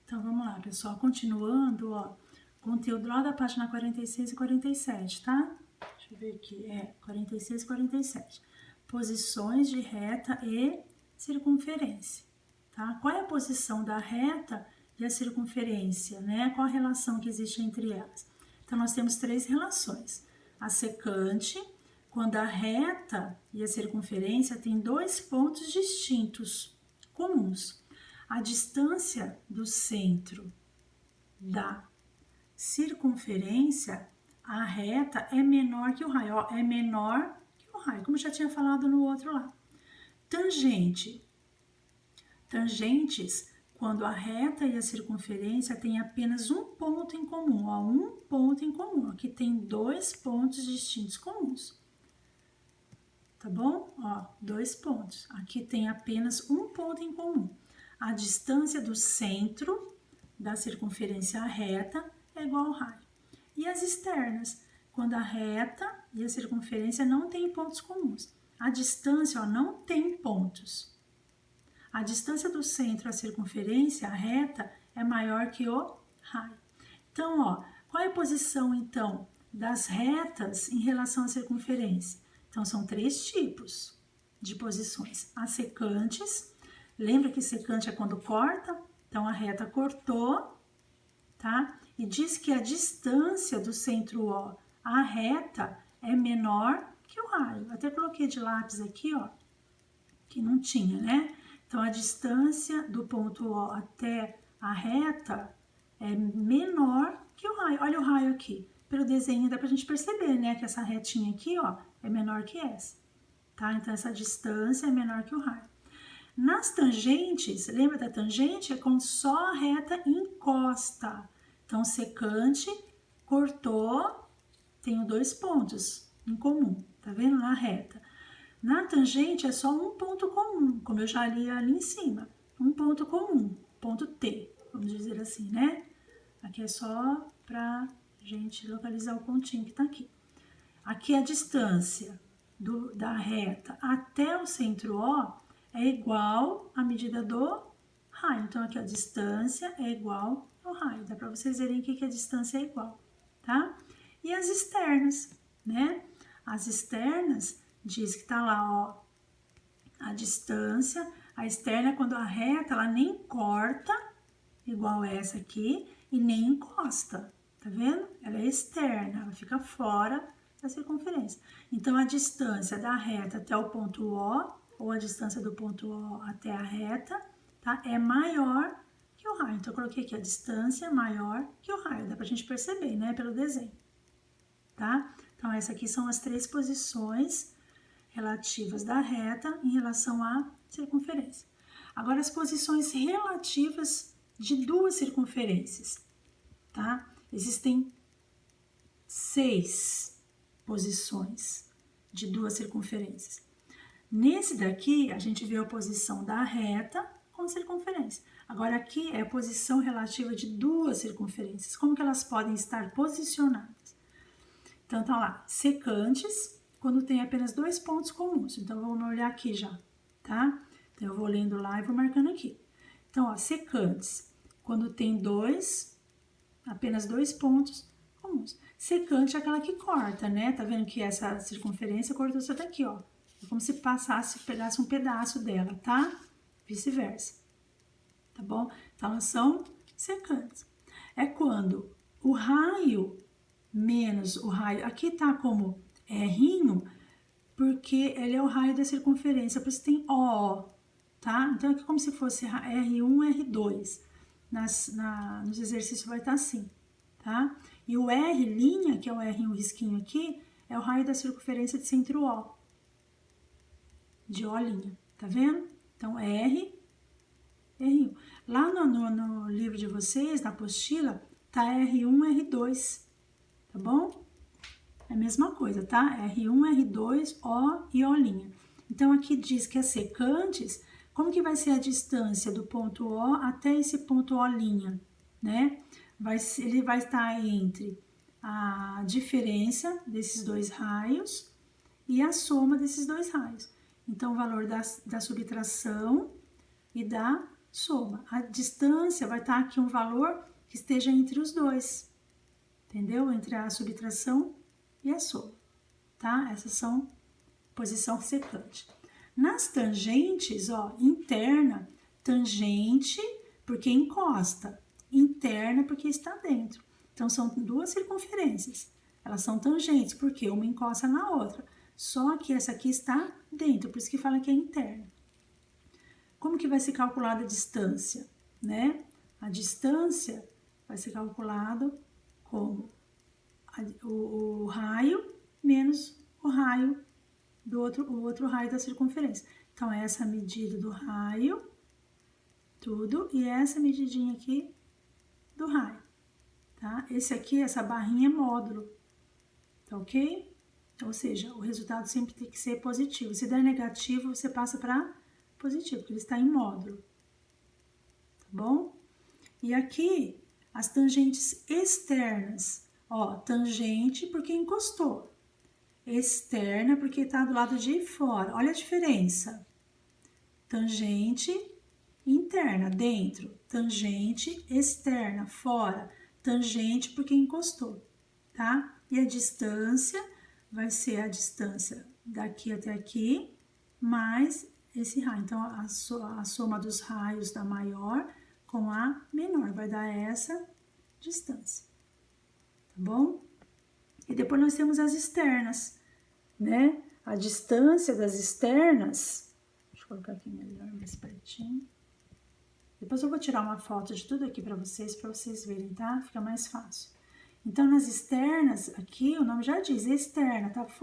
Então, vamos lá, pessoal. Continuando, ó, conteúdo lá da página 46 e 47, tá? Deixa eu ver aqui, 46 e 47. Posições de reta e circunferência, tá? Qual é a posição da reta e a circunferência, né? Qual a relação que existe entre elas? Então, nós temos três relações. A secante, quando a reta e a circunferência têm dois pontos distintos, comuns. A distância do centro da circunferência, a reta é menor que o raio, ó, é menor que o raio, como eu já tinha falado no outro lá. Tangente. Tangentes, quando a reta e a circunferência têm apenas um ponto em comum, ó, um ponto em comum. Aqui tem dois pontos distintos comuns. Tá bom? Ó, dois pontos. Aqui tem apenas um ponto em comum. A distância do centro da circunferência reta é igual ao raio. E as externas, quando a reta e a circunferência não têm pontos comuns. A distância, ó, não tem pontos. A distância do centro à circunferência, a reta, é maior que o raio. Então, ó, qual é a posição, então, das retas em relação à circunferência? Então, são três tipos de posições. As secantes, lembra que secante é quando corta? Então, a reta cortou, tá? E diz que a distância do centro O à reta é menor que o raio. Até coloquei de lápis aqui, ó, que não tinha, né? Então, a distância do ponto O até a reta é menor que o raio. Olha o raio aqui. Pelo desenho dá pra gente perceber, né? Que essa retinha aqui, ó, é menor que essa, tá? Então, essa distância é menor que o raio. Nas tangentes, lembra da tangente? É quando só a reta encosta. Então, secante, cortou, tenho dois pontos em comum, tá vendo? Na reta. Na tangente é só um ponto comum, como eu já li ali em cima. Um ponto comum, ponto T, vamos dizer assim, né? Aqui é só pra gente localizar o pontinho que tá aqui. Aqui a distância da reta até o centro O é igual à medida do raio. Então, aqui a distância é igual ao raio. Dá para vocês verem aqui que a distância é igual, tá? E as externas, né? As externas diz que tá lá, ó, a distância. A externa é quando a reta, ela nem corta, igual essa aqui, e nem encosta, tá vendo? Ela é externa, ela fica fora da circunferência. Então, a distância da reta até o ponto O, ou a distância do ponto O até a reta, tá? É maior que o raio. Então, eu coloquei aqui a distância maior que o raio. Dá pra gente perceber, né? Pelo desenho, tá? Então, essas aqui são as três posições relativas da reta em relação à circunferência. Agora, as posições relativas de duas circunferências, tá? Existem 6 posições de duas circunferências. Nesse daqui, a gente vê a posição da reta com a circunferência. Agora, aqui é a posição relativa de duas circunferências. Como que elas podem estar posicionadas? Então, tá lá, secantes, quando tem apenas dois pontos comuns. Então, vamos olhar aqui já, tá? Então, eu vou lendo lá e vou marcando aqui. Então, ó, secantes, quando tem apenas dois pontos comuns. Secante é aquela que corta, né? Tá vendo que essa circunferência cortou isso daqui, ó. É como se pegasse um pedaço dela, tá? Vice-versa, tá bom? Então, elas são secantes. É quando o raio menos o raio, aqui tá como R', porque ele é o raio da circunferência, por isso tem O, tá? Então, aqui como se fosse R1, R2. Nos exercícios vai estar assim, tá? E o R', que é o R1 risquinho aqui, é o raio da circunferência de centro O. De O', tá vendo? Então, R, R1. Lá no livro de vocês, na apostila, tá R1, R2, tá bom? É a mesma coisa, tá? R1, R2, O e O'. Então, aqui diz que as secantes, como que vai ser a distância do ponto O até esse ponto O', né? Ele vai estar entre a diferença desses dois raios e a soma desses dois raios. Então, o valor da subtração e da soma. A distância vai estar aqui um valor que esteja entre os dois, entendeu? Entre a subtração e a soma, tá? Essas são posição secante. Nas tangentes, ó, interna, tangente porque encosta, interna porque está dentro. Então, são duas circunferências. Elas são tangentes, porque uma encosta na outra. Só que essa aqui está dentro, por isso que fala que é interna. Como que vai ser calculada a distância, né? A distância vai ser calculado como o raio menos o raio do outro raio da circunferência. Então, essa medida do raio, tudo, e essa medidinha aqui do raio, tá? Esse aqui, essa barrinha é módulo, tá ok? Ou seja, o resultado sempre tem que ser positivo. Se der negativo, você passa para positivo, porque ele está em módulo, tá bom? E aqui, as tangentes externas, ó, tangente porque encostou, externa porque está do lado de fora. Olha a diferença. Tangente interna, dentro. Tangente externa, fora. Tangente porque encostou, tá? E a distância vai ser a distância daqui até aqui, mais esse raio. Então, a soma dos raios da maior com a menor vai dar essa distância, tá bom? E depois nós temos as externas, né? A distância das externas, deixa eu colocar aqui melhor, mais pertinho. Depois eu vou tirar uma foto de tudo aqui para vocês verem, tá? Fica mais fácil. Então, nas externas, aqui o nome já diz, externa, tá fora.